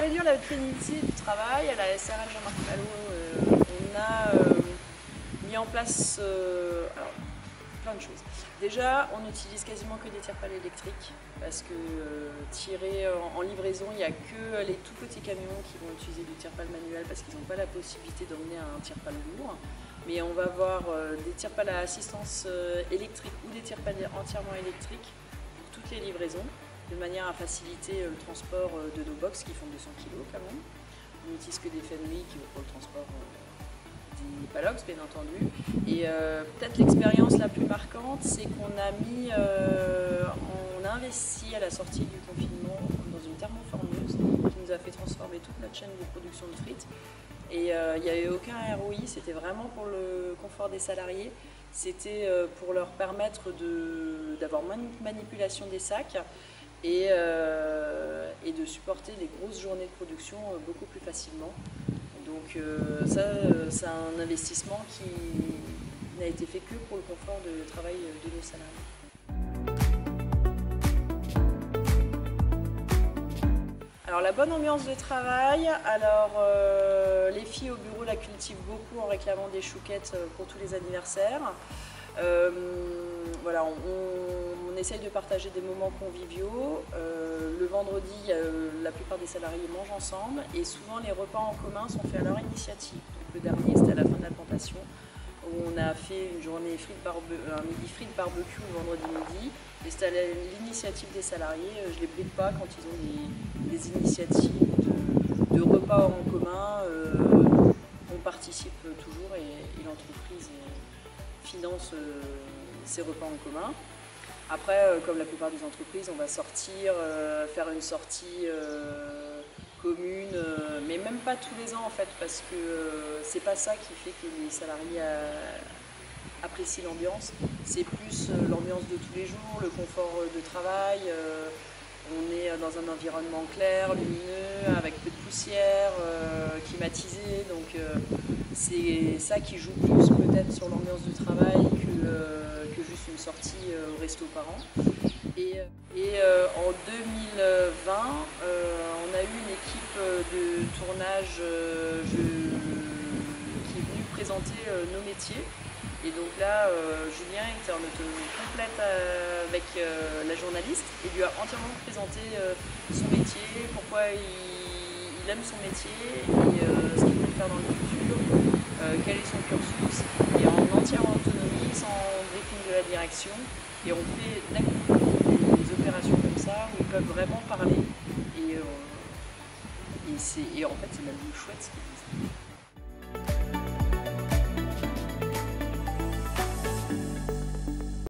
réduire la pénibilité du travail, à la SRL Jean-Marc Malo, on a mis en place alors, plein de choses. Déjà, on n'utilise quasiment que des tire-pales électriques parce que tirer en livraison, il n'y a que les tout petits camions qui vont utiliser du tire-pale manuel parce qu'ils n'ont pas la possibilité d'emmener un tire-pale lourd. Mais on va avoir des tire-pales à assistance électrique ou des tire-pales entièrement électriques pour toutes les livraisons, de manière à faciliter le transport de nos box qui font 200 kg quand même. On n'utilise que des Fenwick pour le transport des Palox, bien entendu. Et peut-être l'expérience la plus marquante, c'est qu'on a investi à la sortie du confinement dans une thermoformeuse qui nous a fait transformer toute notre chaîne de production de frites. Et il n'y avait aucun ROI, c'était vraiment pour le confort des salariés. C'était pour leur permettre d'avoir moins de manipulation des sacs et de supporter les grosses journées de production beaucoup plus facilement. Donc ça, c'est un investissement qui n'a été fait que pour le confort de travail de nos salariés. Alors la bonne ambiance de travail, alors les filles au bureau la cultivent beaucoup en réclamant des chouquettes pour tous les anniversaires. Voilà, on essaye de partager des moments conviviaux. Le vendredi, la plupart des salariés mangent ensemble et souvent les repas en commun sont faits à leur initiative. Donc, le dernier, c'était à la fin de la plantation, où on a fait une journée un midi frites barbecue le vendredi midi. Et c'était à l'initiative des salariés. Je ne les bride pas quand ils ont des initiatives de repas en commun. On participe toujours et l'entreprise finance ces repas en commun. Après, comme la plupart des entreprises, on va sortir, faire une sortie commune, mais même pas tous les ans en fait, parce que c'est pas ça qui fait que les salariés apprécient l'ambiance. C'est plus l'ambiance de tous les jours, le confort de travail. On est dans un environnement clair, lumineux, avec peu de poussière, climatisé. Donc c'est ça qui joue plus peut-être sur l'ambiance du travail que juste une sortie au resto par an. Et en 2020, on a eu une équipe de tournage qui est venue présenter nos métiers. Et donc là, Julien était en autonomie complète avec la journaliste et lui a entièrement présenté son métier, pourquoi il aime son métier et ce qu'il veut faire dans le futur, quel est son cursus, et en entière autonomie, sans briefing de la direction. Et on fait d'un coup des opérations comme ça où ils peuvent vraiment parler et en fait c'est même chouette ce qu'ils disent.